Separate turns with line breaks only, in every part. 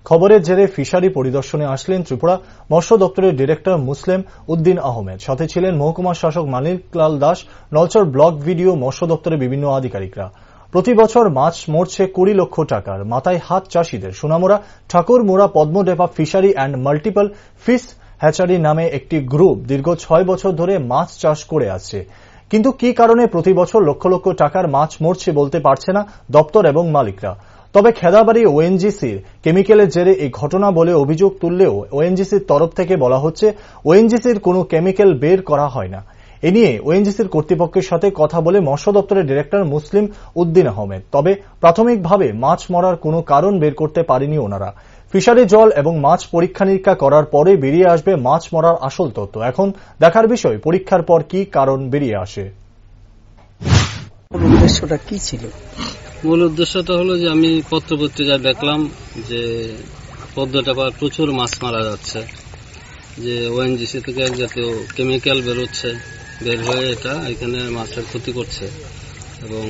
খবরের জেরে ফিশারি পরিদর্শনে আসলেন ত্রিপুরা মৎস্য দপ্তরের ডিরেক্টর মুসলেম উদ্দিন আহমেদ। সাথে ছিলেন মহকুমা শাসক মানিকলাল দাস, নলচর ব্লক ভিডিও, মৎস্য দপ্তরের বিভিন্ন আধিকারিকরা। প্রতি বছর মাছ মরছে 20 লক্ষ টাকার, মাথায় হাত চাষিদের। Sonamura Thakurmura Padmadepa fishery and multiple fish hatchery নামে একটি গ্রুপ দীর্ঘ 6 বছর ধরে মাছ চাষ করে আসছে। কিন্তু কি কারণে প্রতি বছর লক্ষ লক্ষ টাকার মাছ মরছে বলতে পারছে না দপ্তর এবং মালিকরা। তবে খেদাবাড়ি ওএনজিসির কেমিক্যালের জেরে এই ঘটনা বলে অভিযোগ তুললেও ওএনজিসির তরফ থেকে বলা হচ্ছে ওএনজিসির কোনো কেমিক্যাল বের করা হয় না। এ নিয়ে ওএনজিসির কর্তৃপক্ষের সাথে কথা বলে মৎস্য দপ্তরের ডিরেক্টর মুসলিম উদ্দিন আহমেদ। তবে প্রাথমিকভাবে মাছ মরার কোনো কারণ বের করতে পারেনি ওনারা। ফিশারি জল এবং মাছ পরীক্ষা নিরীক্ষা করার পরে বেরিয়ে আসবে মাছ মরার আসল তথ্য। এখন দেখার বিষয় পরীক্ষার পর কি কারণ বেরিয়ে আসে।
উদ্দেশ্যটা কি ছিল?
মূল উদ্দেশ্যটা হলো যে আমি পত্রপত্রিকায় দেখলাম যে পদ্মডেপার প্রচুর মাছ মারা যাচ্ছে, যে ওএনজিসি থেকে এক জাতীয় কেমিক্যাল বেরোচ্ছে, বের হয়ে এটা এখানে মাছের ক্ষতি করছে এবং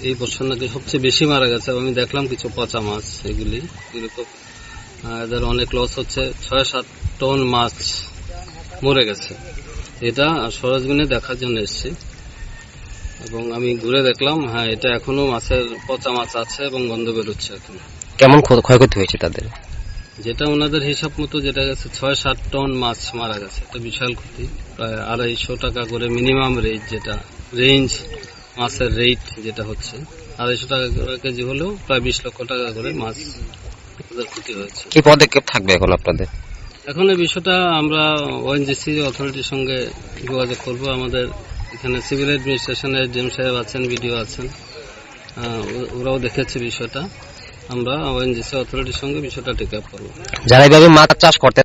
এই বছর নাকি সবচেয়ে বেশি মারা গেছে। আমি দেখলাম কিছু পচা মাছ, এগুলি এদের অনেক লস হচ্ছে। 6-7 টন মাছ মরে গেছে। এটা সরেজমিনে দেখার জন্য এসেছি এবং আমি ঘুরে দেখলাম, হ্যাঁ, এটা এখনো মাছের পচা মাছ আছে এবং গন্ধ বেরোচ্ছে। এখন
কেমন ক্ষয়ক্ষতি হয়েছে তাদের?
যেটা ওনাদের হিসাব মতো যেটা গেছে 6-7 টন মাছ মারা গেছে। এটা বিশাল ক্ষতি। প্রায় 250 টাকা করে মিনিমাম রেট, যেটা রেঞ্জ মাছের রেট যেটা হচ্ছে 250 টাকা করে কেজি হলেও প্রায় 20 লক্ষ টাকা করে মাছ ওদের ক্ষতি হয়েছে।
কি পদক্ষেপ থাকবে এখন আপনাদের?
এখন এই বিষয়টা আমরা ওএনজিসি অথরিটির সঙ্গে যোগাযোগ করব। আমাদের এখানে সিভিল অ্যাডমিনিস্ট্রেশনের ডিএম সাহেব আছেন, ভিডিও আছেন, ওরাও দেখেছে বিষয়টা। আমরা ওএনজিসি অথরিটির সঙ্গে বিষয়টা টেক আপ করবো।
যারা এইভাবে মাছ চাষ করতে